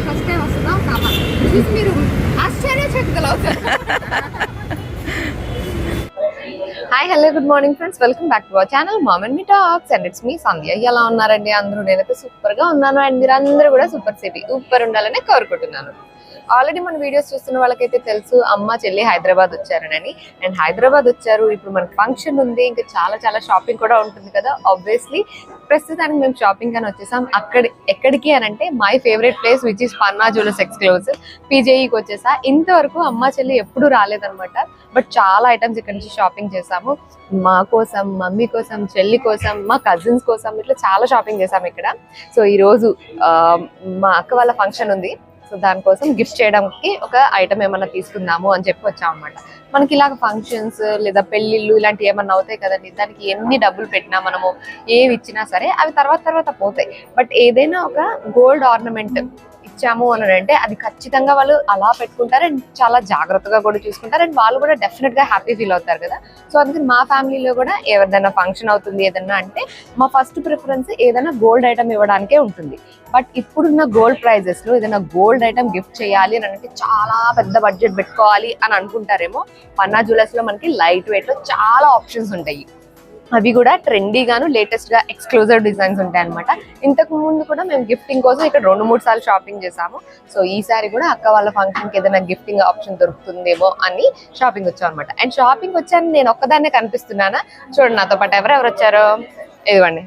First time వస్తున్నాం comma చూసి మీరు ఆశ్చర్యచకితులు అవుతారు. Hi hello good morning friends, welcome back to our channel mom and me talks and it's me Sandhya. ఎలా ఉన్నారండి అందరూ? నేనైతే సూపర్ గా ఉన్నాను అండ్ మీరు అందరూ కూడా సూపర్ ఉండాలని కోరుకుంటున్నాను. ఆల్రెడీ మన వీడియోస్ చూస్తున్న వాళ్ళకైతే తెలుసు అమ్మ చెల్లి హైదరాబాద్ వచ్చారని. అండ్ హైదరాబాద్ వచ్చారు, ఇప్పుడు మనకి ఫంక్షన్ ఉంది, ఇంకా చాలా షాపింగ్ కూడా ఉంటుంది కదా. ఆబ్వియస్లీ ప్రస్తుతానికి మేము షాపింగ్ అని వచ్చేసాం. ఎక్కడికి అని అంటే my favourite place which is Panna jewellers exclusive పీజేఈకి వచ్చేసా. ఇంతవరకు అమ్మ చెల్లి ఎప్పుడు రాలేదనమాట. బట్ చాలా ఐటమ్స్ ఇక్కడ నుంచి షాపింగ్ చేసాము. మా కోసం, మమ్మీ కోసం, చెల్లి కోసం, మా కజిన్స్ కోసం, ఇట్లా చాలా షాపింగ్ చేసాము ఇక్కడ. సో ఈ రోజు మా అక్క వాళ్ళ ఫంక్షన్ ఉంది. సో దానికోసం గిఫ్ట్ చేయడానికి ఒక ఐటమ్ ఏమన్నా తీసుకుందాము అని చెప్పి వచ్చాం అనమాట. మనకి ఇలాగ ఫంక్షన్స్ లేదా పెళ్లిళ్ళు ఇలాంటివి ఏమన్నా అవుతాయి కదండి. దానికి ఎన్ని డబ్బులు పెట్టినా మనము ఏవి ఇచ్చినా సరే అవి తర్వాత పోతాయి. బట్ ఏదైనా ఒక గోల్డ్ ఆర్నమెంట్ ఇచ్చాము అని అంటే అది ఖచ్చితంగా వాళ్ళు అలా పెట్టుకుంటారు అండ్ చాలా జాగ్రత్తగా కూడా చూసుకుంటారు అండ్ వాళ్ళు కూడా డెఫినెట్ గా హ్యాపీ ఫీల్ అవుతారు కదా. సో అందుకని మా ఫ్యామిలీలో కూడా ఏదైనా ఫంక్షన్ అవుతుంది ఏదన్నా అంటే మా ఫస్ట్ ప్రిఫరెన్స్ ఏదైనా గోల్డ్ ఐటమ్ ఇవ్వడానికే ఉంటుంది. బట్ ఇప్పుడున్న గోల్డ్ ప్రైజెస్ లో ఏదైనా గోల్డ్ ఐటమ్ గిఫ్ట్ చేయాలి అని అంటే చాలా పెద్ద బడ్జెట్ పెట్టుకోవాలి అని అనుకుంటారేమో. పన్నా జ్యువెలర్స్ లో మనకి లైట్ వెయిట్ లో చాలా ఆప్షన్స్ ఉంటాయి. అవి కూడా ట్రెండీగాను లేటెస్ట్ గా ఎక్స్క్లూజివ్ డిజైన్స్ ఉంటాయి అనమాట. ఇంతకు ముందు కూడా మేము గిఫ్టింగ్ కోసం ఇక్కడ 2-3 సార్లు షాపింగ్ చేసాము. సో ఈసారి కూడా అక్క వాళ్ళ ఫంక్షన్ కి ఏదైనా గిఫ్టింగ్ ఆప్షన్ దొరుకుతుందేమో అని షాపింగ్ వచ్చాం అనమాట. అండ్ షాపింగ్ వచ్చాను నేను ఒక్కదాన్నే కనిపిస్తున్నానా? చూడండి నాతో పాటు ఎవరెవరు వచ్చారో. ఇదిగోండి,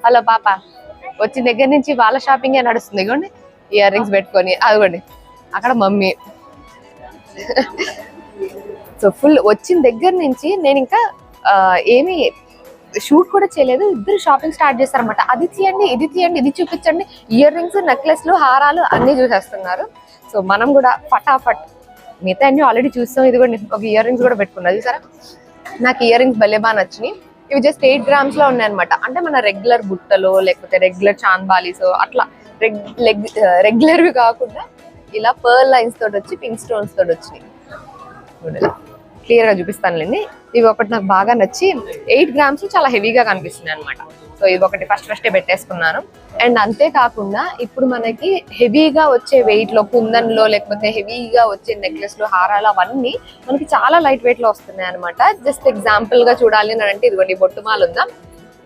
హలో పాప. వచ్చిన దగ్గర నుంచి వాళ్ళ షాపింగే నడుస్తుంది. ఇదిగోండి ఇయర్ రింగ్స్ పెట్టుకొని. అదిగోండి అక్కడ మమ్మీ. సో ఫుల్ వచ్చిన దగ్గర నుంచి నేను ఇంకా ఏమి షూట్ కూడా చేయలేదు. ఇద్దరు షాపింగ్ స్టార్ట్ చేస్తారనమాట. అది తీయండి, ఇది తీయండి, ఇది చూపించండి. ఇయర్ రింగ్స్, నెక్లెస్లు, హారాలు అన్ని చూసేస్తున్నారు. సో మనం కూడా ఫటాఫట్ మిగతా అన్ని ఆల్రెడీ చూస్తాం. ఇది కూడా ఒక ఇయర్ రింగ్స్ కూడా పెట్టుకున్నది సరే. నాకు ఇయర్ రింగ్స్ భలే బాగా నచ్చినాయి. ఇవి జస్ట్ 8 grams లో ఉన్నాయి అనమాట. అంటే మన రెగ్యులర్ బుట్టలో లేకపోతే రెగ్యులర్ చాంబాలీసో అట్లా రెగ్యులర్వి కాకుండా ఇలా పర్ల్ లైన్స్ తోటి వచ్చి పింక్ స్టోన్స్ తోటి వచ్చినాయి. క్లియర్ గా చూపిస్తానులేండి. ఇవి ఒకటి నాకు బాగా నచ్చి 8 grams చాలా హెవీగా కనిపిస్తున్నాయి అనమాట. సో ఇవి ఒకటి ఫస్టే పెట్టేసుకున్నాను. అండ్ అంతేకాకుండా ఇప్పుడు మనకి హెవీగా వచ్చే వెయిట్ లో కుందన్లో లేకపోతే హెవీగా వచ్చే నెక్లెస్ లో హారాలు అవన్నీ మనకి చాలా లైట్ వెయిట్ లో వస్తున్నాయి అనమాట. జస్ట్ ఎగ్జాంపుల్ గా చూడాలి అని అంటే ఇదిగోండి బొట్టుమాల ఉందా.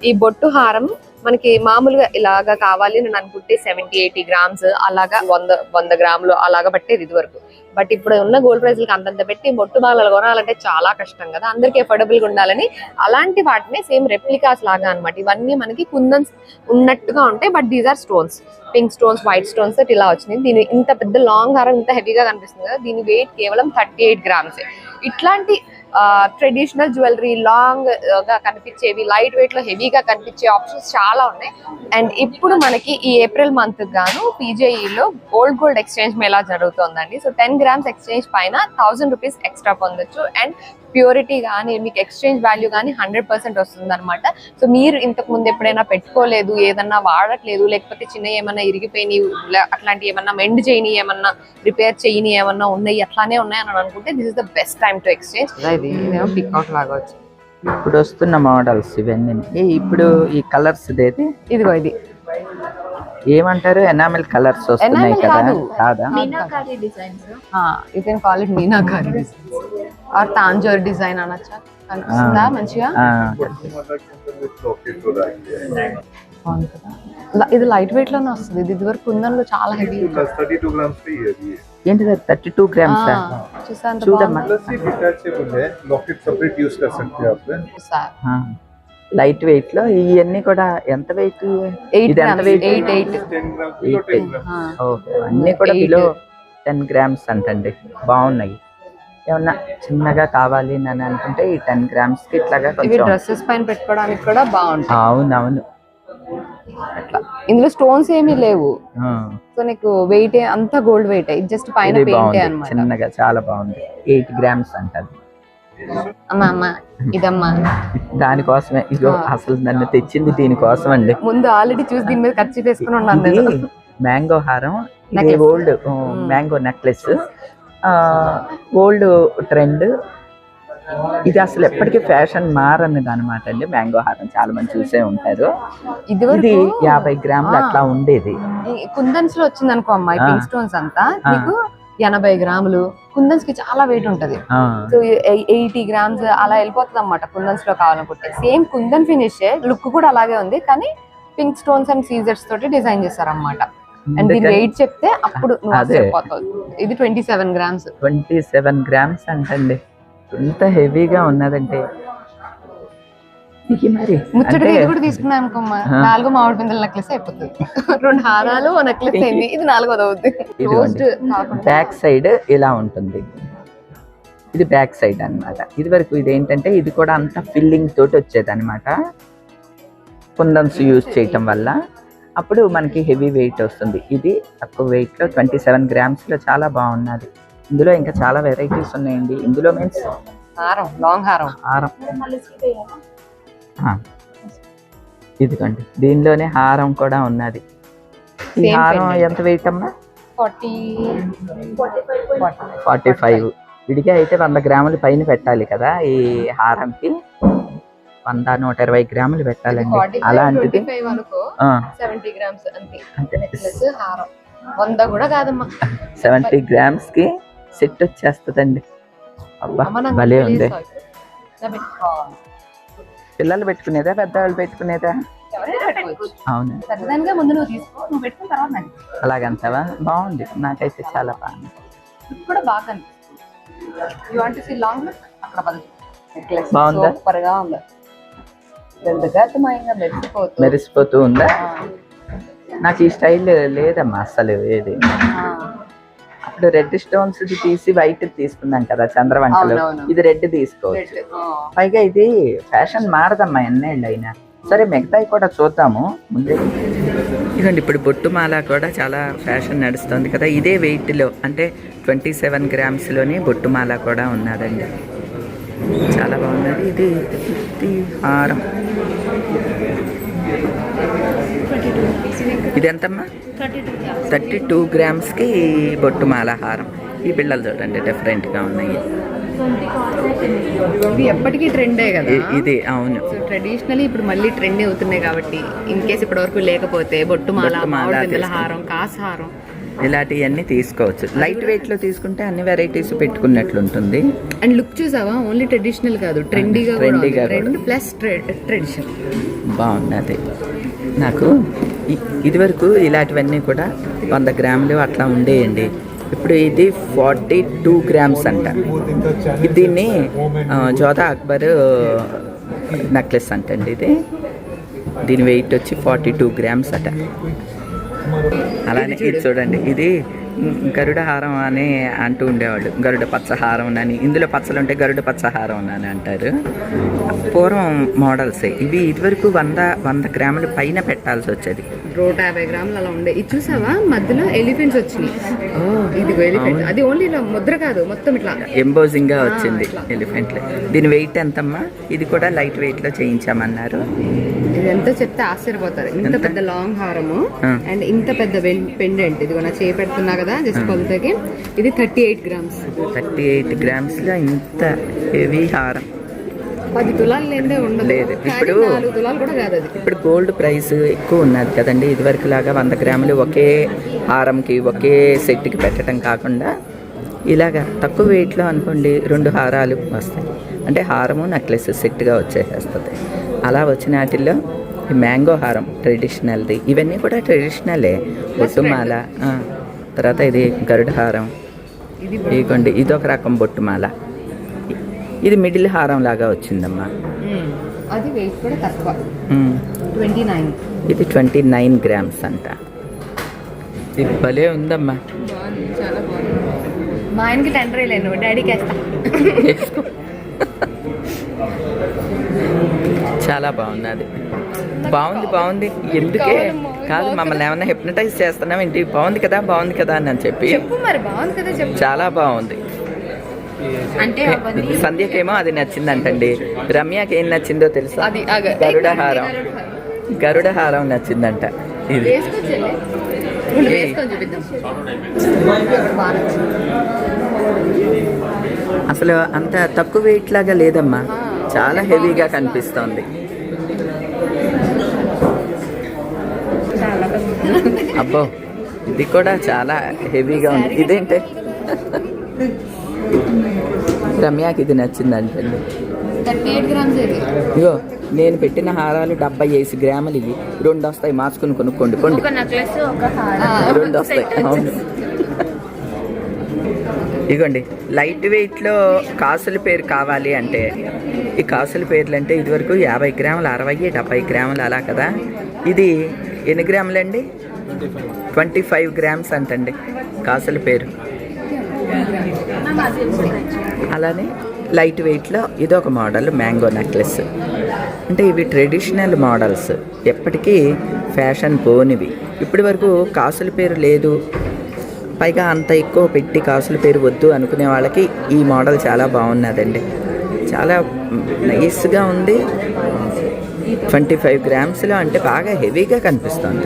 ఈ బొట్టు హారం మనకి మామూలుగా ఇలాగా కావాలి నేను అనుకుంటే 70-80 grams అలాగా 100 grams అలాగా పట్టేది ఇది వరకు. బట్ ఇప్పుడు ఉన్న గోల్డ్ ప్రైస్లకి అంతంత పెట్టి బొట్టు మాలలు కొనాలంటే చాలా కష్టం కదా. అందరికి అఫోర్డబుల్ గా ఉండాలని అలాంటి వాటిని సేమ్ రెప్లికాస్ లాగా అనమాట. ఇవన్నీ మనకి కుందన్స్ ఉన్నట్టుగా ఉంటాయి. But these are stones, pink stones, white stones ఇలా వచ్చినాయి. దీని ఇంత పెద్ద లాంగ్ హారం ఇంత హెవీగా కనిపిస్తుంది కదా. దీని వెయిట్ కేవలం 38 grams. ఇట్లాంటి ట్రెడిషనల్ జ్యువెలరీ లాంగ్ గా కనిపించేవి, లైట్ వెయిట్ లో హెవీగా కనిపించే ఆప్షన్స్ చాలా ఉన్నాయి. అండ్ ఇప్పుడు మనకి ఈ ఏప్రిల్ మంత్ గాను పీజేఈలో గోల్డ్ ఎక్స్చేంజ్ మేళా జరుగుతుందండి. సో 10 grams ఎక్స్చేంజ్ పైన 1000 rupees ఎక్స్ట్రా పొందొచ్చు. అండ్ ప్యూరిటీ కానీ మీకు ఎక్స్చేంజ్ వాల్యూ కానీ 100% వస్తుంది అనమాట. సో మీరు ఇంతకు ముందు ఎప్పుడైనా పెట్టుకోలేదు, ఏదన్నా వాడట్లేదు, లేకపోతే చిన్న ఏమన్నా ఇరిగిపోయినాయి, అట్లాంటి ఏమన్నా మెండ్ చేయని, ఏమన్నా రిపేర్ చేయని ఏమన్నా ఉన్నాయి, అట్లానే ఉన్నాయి అని అనుకుంటే this is the best time to exchange. ఇదేమో పికాక్ లాగా వచ్చి ఇప్పుడు వస్తున్న మోడల్స్ ఇవన్నీ. ఇప్పుడు ఈ కలర్స్ ఇదిగో ఇది ఏమంటారు? ఎనామెల్ కలర్స్ వస్తున్నాయి కదా. కాదా? Meenakari designs. You can call it Meenakari designs or Tanjore design అనొచ్చా? కనిపిస్తుందా మంచిగా? ఇది లైట్ వెయిట్ లోనే వస్తుంది. ఇది వరకు కుందన్లో చాలా హెవీ. 32 grams ఏంటి 32 grams? చూడమ్మా, లైట్ వెయిట్ లో ఇవన్నీ కూడా ఎంత వెయిట్? 8 అన్ని కూడా బిలో 10 grams అంటండి. బాగున్నాయి. ఏమన్నా చిన్నగా కావాలి అని అనుకుంటే ఈ 10 grams కి ఇట్లాగా కొంచెం డ్రెస్సెస్ పైన పెట్టుకోవడానికి కూడా బాగుంటాయి. అవునవును. అట్లా ఇందులో స్టోన్స్ ఏమీ లేవు. సో నీకు వెయిట్ అంతా గోల్డ్ వెయిట్, జస్ట్ పైన పెయింట్ అన్నమాట. చిన్నగా చాలా బాగుంది. 8 grams అంటది. అమ్మా ఇదమ్మా దానికోసమే ఇగో అసలు నన్ను తెచ్చింది దీనికోసం అండి. ముందు ఆల్రెడీ చూసి దీని మీద ఖర్చు వేసుకుని ఉన్నాను. మ్యాంగో హారం, gold mango necklace, gold trend ఇది అసలు ఎప్పటికీ ఫ్యాషన్ మారన్నది అనమాట అండి. మ్యాంగో హారం చాలా మంది చూసే ఉంటారు. ఇది ఇది 50 గ్రాములు అట్లా ఉండేది. కుందన్స్ లో వచ్చింది అనుకో అమ్మాయి, పింక్ స్టోన్స్ అంతా నీకు 80 గ్రాములు. కుందన్స్ కి చాలా వెయిట్ ఉంటది. సో 80 గ్రామ్స్ అలా వెళ్ళిపోతుంది అన్నమాట కుందన్స్ లో కావాలనుకుంటే. సేమ్ కుందన్ ఫినిష్, లుక్ కూడా అలాగే ఉంది, కానీ పింక్ స్టోన్స్ అండ్ సీజర్స్ తోటి డిజైన్ చేస్తారు అన్నమాట. అండ్ దీని వెయిట్ చెప్తే అప్పుడు ఇది 27 గ్రామ్స్. 27 గ్రామ్స్ అంటండి. ఎంత హెవీగా ఉన్నదంటే మరి ముచ్చటగా ఇది కూడా తీసుకున్నాం అనుకోమ్మా, 4 మామిడి పిందెల నెక్లెస్ అయిపోతుంది. 2 హారాలు ఓ నెక్లెస్ అయింది, ఇది 4వది అవుతుంది. బ్యాక్ సైడ్ ఇలా ఉంటుంది. ఇది బ్యాక్ సైడ్ అన్నమాట. ఇది వరకు ఇది ఏంటంటే ఇది కూడా అంత ఫిల్లింగ్ తోటి వచ్చేది అనమాట. కుందన్స్ యూజ్ చేయటం వల్ల అప్పుడు మనకి హెవీ వెయిట్ వస్తుంది. ఇది తక్కువ వెయిట్ లో 27 గ్రామ్స్ లో చాలా బాగున్నది. ఇందులో ఇంకా చాలా వెరైటీస్ ఉన్నాయండి. ఇందులో మీన్స్ హారం, లాంగ్ హారం. ఇదిగోండి, దీనిలోనే హారం కూడా ఉన్నది. ఈ హారం ఎంత వెయిట్ అమ్మా? 45. విడిగా అయితే 100 గ్రాముల పైన పెట్టాలి కదా ఈ హారంకి. 100-120 గ్రాములు పెట్టాలండి. అలాంటిది 70 గ్రామ్స్ అంతే. 100 కూడా కాదమ్మా, 70 గ్రామ్స్ కి సెట్ వచ్చేస్తుందండి. అబ్బా భలే ఉంది. పిల్లలు పెట్టుకునేదా, పెద్దవాళ్ళు పెట్టుకునేదా? అవును, అలాగంటావా? బాగుంది, నాకైతే చాలా బాగుంది. బాగుందా? మెరిసిపోతూ ఉందా? నాకు ఈ స్టైల్ లేదమ్మా అసలు. ఏది అప్పుడు రెడ్ స్టోన్స్ తీసి వైట్ తీసుకున్నాం కదా చంద్రవంకలు, ఇది రెడ్ తీసుకోవచ్చు. పైగా ఇది ఫ్యాషన్ మారదమ్మా ఎన్నేళ్ళు అయినా. సరే మిగతాయి కూడా చూద్దాము ముందే. ఇదండి ఇప్పుడు బొట్టుమాల కూడా చాలా ఫ్యాషన్ నడుస్తుంది కదా. ఇదే వెయిట్లో అంటే 27 గ్రామ్స్లోనే బొట్టుమాల కూడా ఉన్నదండి. చాలా బాగున్నది. ఇది హారం ఇది ఎంతమ్మా? 32 గ్రామ్స్కి బొట్టుమాల హారం. ఈ పిల్లలు చూడండి డిఫరెంట్గా ఉన్నాయి. ఇది ఎప్పటికీ ట్రెండే కదా ఇది. అవును, ట్రెడిషనల్ ఇప్పుడు మళ్ళీ ట్రెండ్ అవుతున్నాయి కాబట్టి ఇన్ కేసు ఇప్పటి వరకు లేకపోతే బొట్టుమాల, హారం, కాస్ హారం ఇలాంటివన్నీ తీసుకోవచ్చు. లైట్ వెయిట్ లో తీసుకుంటే అన్ని వెరైటీస్ పెట్టుకున్నట్లుంటుంది. అండ్ లుక్ చూసావా, ఓన్లీ ట్రెడిషనల్ కాదు, ట్రెండీగా ట్రెండ్ ప్లస్ ట్రెడిషన్ బాగున్నది. నాకు ఇది వరకు ఇలాంటివన్నీ కూడా 100 గ్రాములు అట్లా ఉండేయండి. ఇప్పుడు ఇది 42 గ్రామ్స్ అంట. దీన్ని జోధా అక్బర్ నెక్లెస్ అంటండి. ఇది దీని వెయిట్ వచ్చి 42 గ్రామ్స్ అట. అలానే ఇది చూడండి, ఇది గరుడ హారం అని అంటూ ఉండేవాళ్ళు. గరుడ పచ్చ హారం అని, ఇందులో పచ్చలు ఉంటే గరుడ పచ్చ హారం అని అంటారు. పూర్వం మోడల్స్ ఇవి. ఇదివరకు 100 గ్రాముల పైన పెట్టాల్సి వచ్చేది. 150 గ్రాములు అలా ఉండే. ఇది చూసావా, మధ్యలో ఎలిఫెంట్స్ వచ్చినాయి. ఇదిగో ఎలిఫెంట్, అది ఓన్లీ ముద్ర కాదు, మొత్తం ఇట్లా ఎంబోజింగ్ గా వచ్చింది ఎలిఫెంట్. దీని వెయిట్ ఎంతమ్మా? ఇది కూడా లైట్ వెయిట్ లో చేయించామన్నారు. ఇది ఎంత చెప్తే ఆశ్చర్యపోతారు. ఇంత పెద్ద లాంగ్ హారము అండ్ ఇంత పెద్ద పెండెంట్. ఇదిగో నా చేయి పెడుతున్నా కదా జస్ట్ కొలతకి. ఇది 38 గ్రామ్స్. 38 గ్రామ్స్ లో ఇంత హెవీ హారం 10 తులాలు లేదే ఉండదు. లేదు, ఇప్పుడు 4 తులాలు కూడా కాదు అది. ఇప్పుడు గోల్డ్ ప్రైస్ ఎక్కువ ఉన్నది కదండి. ఇదివరకు లాగా 100 గ్రాములు ఒకే హారంకి ఒకే సెట్కి పెట్టడం కాకుండా ఇలాగా తక్కువ వెయిట్లో అనుకోండి 2 హారాలు వస్తాయి. అంటే హారము నెక్లెస్ సెట్గా వచ్చేసేస్తుంది. అలా వచ్చిన వాటిల్లో ఈ మ్యాంగో హారం ట్రెడిషనల్ది. ఇవన్నీ కూడా ట్రెడిషనలే. బొట్టుమాల, తర్వాత ఇది గరుడ హారం, ఇదిగోండి ఇదొక రకం బొట్టుమాల. ఇది మిడిల్ హారం లాగా వచ్చిందమ్మా. అది వెయిట్ కూడా తక్కువ, 29. ఇది 29 గ్రామ్స్ అంట. ఇది భలే ఉందమ్మా. చాలా బాగుంది. మా ఆయనకి టెండర్ లేను, డాడీకి వేస్తా. చాలా బాగున్నది. బాగుంది. ఎందుకే కాదు, మమ్మల్ని ఏమన్నా హిప్నటైజ్ చేస్తున్నాం ఏంటి? బాగుంది కదా అని చెప్పి. మరి బాగుంది కదా చెప్పు. చాలా బాగుంది. అంటే సంధ్యకేమో అది నచ్చిందంటండి. రమ్యకి ఏం నచ్చిందో తెలుసా? గరుడ హారం నచ్చిందంట. ఇది అసలు అంత తక్కువ వెయిట్ లాగా లేదమ్మా, చాలా హెవీగా కనిపిస్తోంది. అబ్బో ఇది కూడా చాలా హెవీగా ఉంది. ఇదేంటే రమ్యకి ఇది నచ్చిందంటే, 38 grams ఇది. ఇగో నేను పెట్టిన హారాలు 75 గ్రాములు, ఇవి 2 వస్తాయి, మార్చుకుని కొనుక్కోండి. ఒక నెక్లెస్, ఒక హారం, 2 వస్తాయి. అవును, ఇగోండి. లైట్ వెయిట్లో కాసుల పేరు కావాలి అంటే, ఈ కాసుల పేర్లు అంటే ఇదివరకు 50 గ్రాములు, 60, 70 గ్రాములు అలా కదా. ఇది ఎన్ని గ్రాములు అండి? 25 గ్రామ్స్ అంటండి కాసుల పేరు. అలానే లైట్ వెయిట్లో ఇదొక మోడల్, మ్యాంగో నెక్లెస్. అంటే ఇవి ట్రెడిషనల్ మోడల్స్, ఎప్పటికీ ఫ్యాషన్ పోనివి. ఇప్పటి వరకు కాసుల పేరు లేదు, పైగా అంత ఎక్కువ పెట్టి కాసుల పేరు వద్దు అనుకునే వాళ్ళకి ఈ మోడల్ చాలా బాగున్నదండి. చాలా నైస్గా ఉంది. 25 గ్రామ్స్లో అంటే బాగా హెవీగా కనిపిస్తుంది,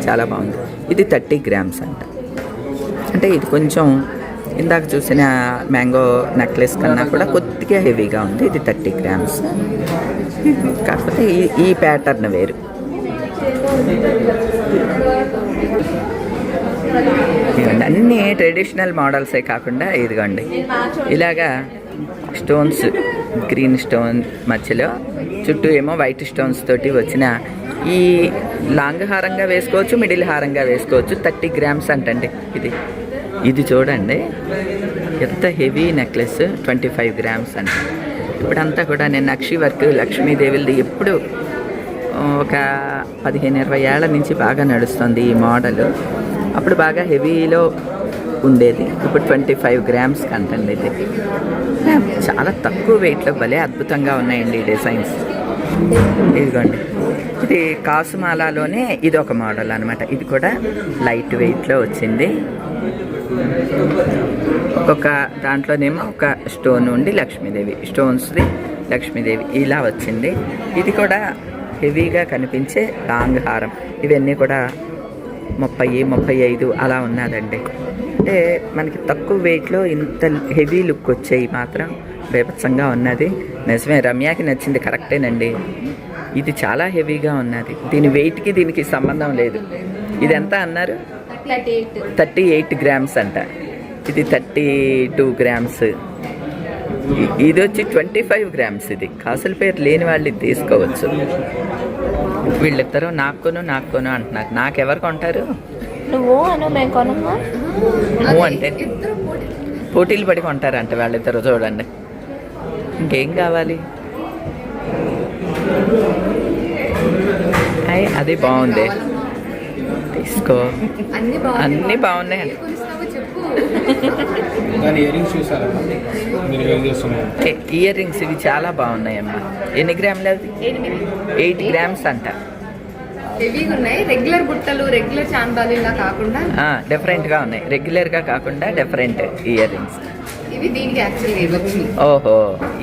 చాలా బాగుంది. ఇది 30 గ్రామ్స్ అంట. అంటే ఇది కొంచెం ఇందాక చూసిన మ్యాంగో నెక్లెస్ కన్నా కూడా కొద్దిగా హెవీగా ఉంది. ఇది 30 గ్రామ్స్, కాకపోతే ఈ ప్యాటర్న్ వేరు. ఇదిగోండి, అన్నీ ట్రెడిషనల్ మోడల్సే కాకుండా ఇదిగోండి ఇలాగా స్టోన్స్, గ్రీన్ స్టోన్ మధ్యలో చుట్టూ ఏమో వైట్ స్టోన్స్ తోటి వచ్చిన ఈ లాంగ్ హారంగా వేసుకోవచ్చు, మిడిల్ హారంగా వేసుకోవచ్చు. 30 గ్రామ్స్ అంటండి ఇది. ఇది చూడండి ఎంత హెవీ నెక్లెస్, 25 గ్రామ్స్ అంట. ఇప్పుడంతా కూడా నేను నక్షి వర్క్ లక్ష్మీదేవిది ఎప్పుడు ఒక 15-20 ఏళ్ల నుంచి బాగా నడుస్తుంది ఈ మోడల్. అప్పుడు బాగా హెవీలో ఉండేది, ఇప్పుడు 25 గ్రామ్స్ కంటండి. ఇది చాలా తక్కువ వెయిట్లో భలే అద్భుతంగా ఉన్నాయండి ఈ డిజైన్స్. ఇదిగోండి, ఇది కాసుమాలలోనే ఇది ఒక మోడల్ అనమాట. ఇది కూడా లైట్ వెయిట్లో వచ్చింది. ఒక్కొక్క దాంట్లోనేమో ఒక స్టోన్ ఉండి లక్ష్మీదేవి, స్టోన్స్ది లక్ష్మీదేవి ఇలా వచ్చింది. ఇది కూడా హెవీగా కనిపించే లాంగ్ హారం. ఇవన్నీ కూడా 30-35 అలా ఉన్నదండి. అంటే మనకి తక్కువ వెయిట్లో ఇంత హెవీ లుక్ వచ్చేవి మాత్రం బీభత్సంగా ఉన్నది. నిజమే, రమ్యకి నచ్చింది కరెక్టేనండి. ఇది చాలా హెవీగా ఉన్నది, దీని వెయిట్కి దీనికి సంబంధం లేదు. ఇది ఎంత అన్నారు? 38 గ్రామ్స్ అంట. ఇది 32 గ్రామ్స్. ఇది వచ్చి 25 గ్రామ్స్. ఇది కాసుల పేరు లేని వాళ్ళు ఇది తీసుకోవచ్చు. వీళ్ళిద్దరూ నాకును అంటున్నారు. నాకెవరు కొంటారు? నువ్వు అను, మేము కొనమ్మా. నువ్వు అంటే పోటీలు పడి కొంటారంట వాళ్ళిద్దరు. చూడండి, ఇంకేం కావాలి? అది బాగుంది, తీసుకో. అన్నీ బాగున్నాయి. ఇయర్ రింగ్స్ ఇవి చాలా బాగున్నాయమ్మా. ఎన్ని గ్రాములు? అది 8 గ్రామ్స్ అంట. హెవీగా ఉన్నాయి. రెగ్యులర్ బుట్టలు, రెగ్యులర్ చాందాలు ఇలా కాకుండా డిఫరెంట్గా ఉన్నాయి. రెగ్యులర్గా కాకుండా డిఫరెంట్ ఇయర్ రింగ్స్ ఇవి. దీనికి యాక్చువల్లీ ఇవ్వచ్చు. ఓహో,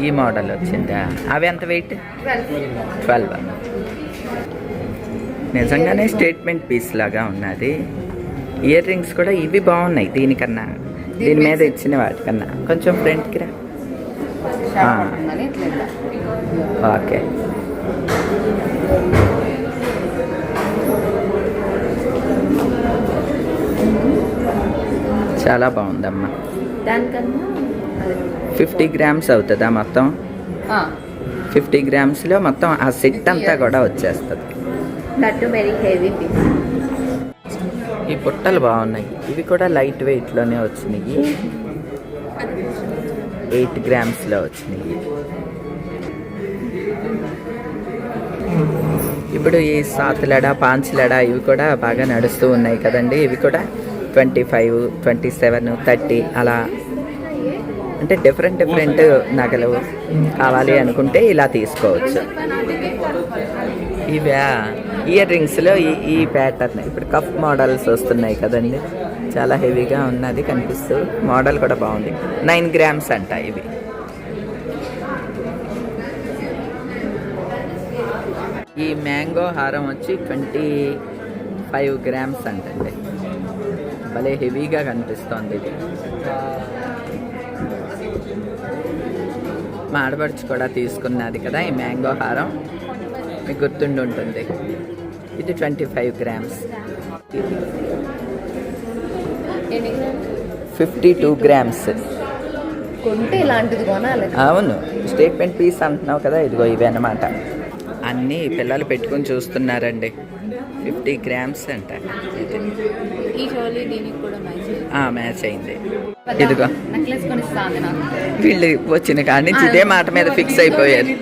ఈ మోడల్ వచ్చిందా? అవి ఎంత వెయిట్? 12. నిజంగానే స్టేట్మెంట్ పీస్ లాగా ఉన్నది. ఇయర్ రింగ్స్ కూడా ఇవి బాగున్నాయి దీనికన్నా, దీని మీద ఇచ్చిన వాటికన్నా. కొంచెం ఫ్రంట్కి రా. ఓకే, చాలా బాగుందమ్మా. దానికన్నా 50 గ్రామ్స్ అవుతుందా మొత్తం? 50 గ్రామ్స్లో మొత్తం ఆ సెట్ అంతా కూడా వచ్చేస్తుంది. That very heavy piece. ఈ బుట్టలు బాగున్నాయి. ఇవి కూడా లైట్ వెయిట్లోనే వచ్చినాయి. 8 గ్రామ్స్లో వచ్చినాయి. ఇప్పుడు ఈ సాతులడ, పాంచులడ ఇవి కూడా బాగా నడుస్తూ ఉన్నాయి కదండి. ఇవి కూడా 25, 27, 30 అలా. అంటే డిఫరెంట్ నగలు కావాలి అనుకుంటే ఇలా తీసుకోవచ్చు. ఇవే ఇయర్ రింగ్స్లో ఈ ప్యాటర్న్ ఇప్పుడు కప్ మోడల్స్ వస్తున్నాయి కదండి, చాలా హెవీగా ఉన్నది కనిపిస్తూ. మోడల్ కూడా బాగుంది. 9 గ్రామ్స్ అంట ఇవి. ఈ మ్యాంగో హారం వచ్చి 25 గ్రామ్స్ అంటండి. భలే హెవీగా కనిపిస్తోంది ఇది. మా ఆడపడుచు కూడా తీసుకున్నది కదా ఈ మ్యాంగో హారం, మీకు గుర్తుండి ఉంటుంది. ఇది 25 గ్రామ్స్, 52 గ్రామ్స్. కొంటే ఇలాంటిది కొనాలి. అవును, స్టేట్మెంట్ పీస్ అంటున్నావు కదా, ఇదిగో ఇవి అన్నమాట. అన్నీ పిల్లలు పెట్టుకుని చూస్తున్నారండి. 50 గ్రామ్స్ అంట. ఈ షోలీ దీనికి కూడా మ్యాచ్ అయింది. ఇదిగో నెక్లెస్ కొనిస్తాను నాకు. వీళ్ళు వచ్చిన కాడి నుంచి ఇదే మాట మీద ఫిక్స్ అయిపోయారు.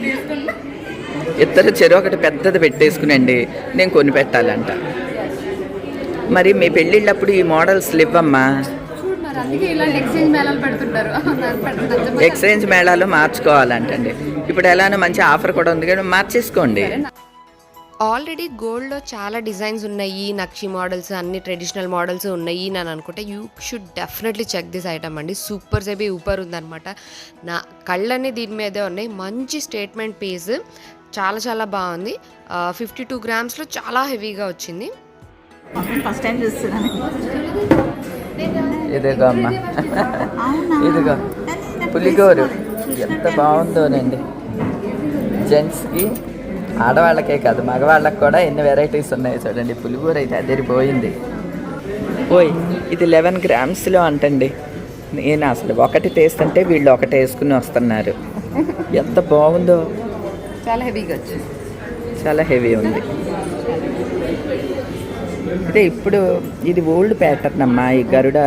ఇద్దరు చెరు ఒకటి పెద్దది పెట్టేసుకునండి, నేను కొని పెట్టాలంట. మరి మీ పెళ్ళిళ్ళప్పుడు ఈ మోడల్స్ ఇవ్వమ్మా. అందుకే ఇలాంటి ఎక్స్చేంజ్ మేళాలు పెడుతుంటారు. ఎక్స్చేంజ్ మేళాలు మార్చుకోవాలంటండి. ఇప్పుడు ఎలానో మంచి ఆఫర్ కూడా ఉంది కానీ మార్చేసుకోండి. ఆల్రెడీ గోల్డ్లో చాలా డిజైన్స్ ఉన్నాయి, నక్షి మోడల్స్, అన్ని ట్రెడిషనల్ మోడల్స్ ఉన్నాయి అని అనుకుంటే you should definitely check this item అండి. సూపర్ సేబీ ఊపర్ ఉందన్నమాట. నా కళ్ళన్నీ దీని మీదే ఉన్నాయి. మంచి స్టేట్మెంట్ పీస్, చాలా చాలా బాగుంది. 52 గ్రామ్స్లో చాలా హెవీగా వచ్చింది. ఫస్ట్ టైం చూస్తున్నాను. ఇదిగో అమ్మ, ఇదిగో పులిగోరు ఎంత బాగుందోనండి. జెంట్స్కి, ఆడవాళ్ళకే కాదు మగవాళ్ళకి కూడా ఎన్ని వెరైటీస్ ఉన్నాయి చూడండి. పులిగోర అయితే అదిరిపోయింది. ఓయ్, ఇది 11 గ్రామ్స్లో అంటండి. నేను అసలు ఒకటి టేస్ట్ అంటే వీళ్ళు ఒకటి వేసుకుని వస్తున్నారు. ఎంత బాగుందో, చాలా హెవీగా వచ్చింది. చాలా హెవీ ఉంది. అదే ఇప్పుడు ఇది ఓల్డ్ ప్యాటర్న్ అమ్మా, ఈ గరుడ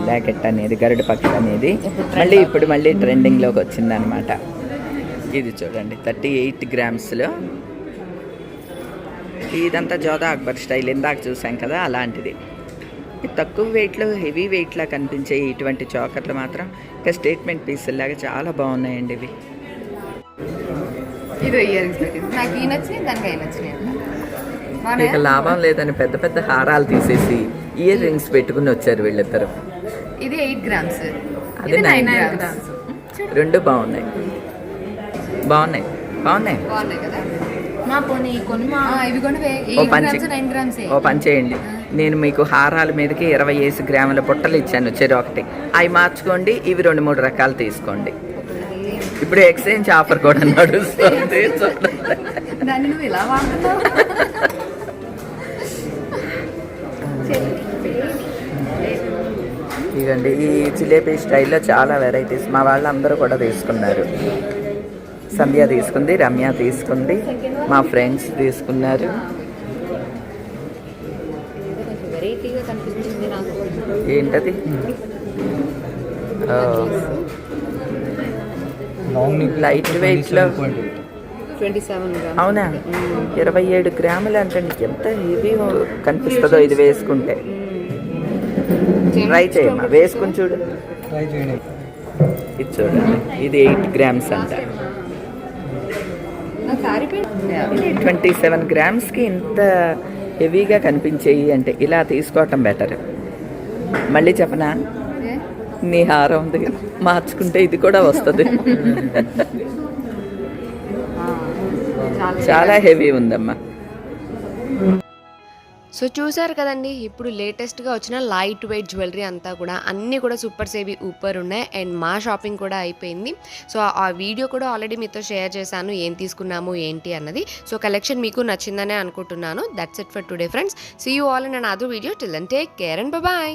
లాకెట్ అనేది, గరుడ పక్షి అనేది మళ్ళీ ట్రెండింగ్లోకి వచ్చిందనమాట. ఇది చూడండి 38 గ్రామ్స్లో. ఇదంతా జోదా అక్బర్ స్టైల్, ఇందాక చూసాం కదా అలాంటిది. తక్కువ వెయిట్లో హెవీ వెయిట్లా కనిపించే ఇటువంటి చోకర్లు మాత్రం ఇంకా స్టేట్మెంట్ పీసుల్లాగా చాలా బాగున్నాయండి ఇవి. ఇది ఇయర్ రింగ్స్ పెట్టింది నాకు. ఈ నచ్చినాయి, దానికి అవి నచ్చినాయి. ఇక లాభం లేదని పెద్ద పెద్ద హారాలు తీసేసి ఇయర్ రింగ్స్ పెట్టుకుని వచ్చారు వీళ్ళిద్దరు. ఇది 8 గ్రామ్స్, అది 9 గ్రామ్స్. రెండు బాగున్నాయి బాగున్నాయి బాగున్నాయి బాగున్నాయి కదా. మా పోనీ కొనుమా, ఇవి కూడా ఓ పని చేయండి, నేను మీకు హారాల మీదకి 20 గ్రాముల బుట్టలు ఇచ్చాను చెరు ఒకటి, అవి మార్చుకోండి. ఇవి 2-3 రకాలు తీసుకోండి. ఇప్పుడు ఎక్స్చేంజ్ ఆఫర్ కూడా నడుస్తుంది. దాన్ని నువ్వు ఇలా వాడుతున్నావు. ఇదండి ఈ జిలేబీ స్టైల్లో చాలా వెరైటీస్ మా వాళ్ళందరూ కూడా తీసుకున్నారు. సంధ్య తీసుకుంది, రమ్య తీసుకుంది, మా ఫ్రెండ్స్ తీసుకున్నారు. వెరైటీగా కనిపించింది నాకు. ఏంటది? లైట్ వెయిట్లో 27 గ్రామ్స్. అవునా, 27 గ్రాములు అంటే ఎంత హెవీ కనిపిస్తుందో ఇది వేసుకుంటే. ట్రై చేయమ్మా, వేసుకుని చూడు. ఇది చూడండి, ఇది 8 గ్రామ్స్ అంట. 27 గ్రామ్స్కి ఇంత హెవీగా కనిపించేయి అంటే ఇలా తీసుకోవటం బెటర్. మళ్ళీ చెప్పనా, నీ హారం ఉంది మార్చుకుంటే ఇది కూడా వస్తుంది. చాలా హెవీ ఉందమ్మా. సో చూసారు కదండి, ఇప్పుడు లేటెస్ట్గా వచ్చిన లైట్ వెయిట్ జ్యువెలరీ అంతా కూడా అన్నీ కూడా సూపర్ సేవీ ఊపర్ ఉన్నాయి. అండ్ మా షాపింగ్ కూడా అయిపోయింది. సో ఆ వీడియో కూడా ఆల్రెడీ మీతో షేర్ చేశాను, ఏం తీసుకున్నాము ఏంటి అన్నది. సో కలెక్షన్ మీకు నచ్చిందనే అనుకుంటున్నాను. That's it for today friends. See you all in another video. Till then take care and by.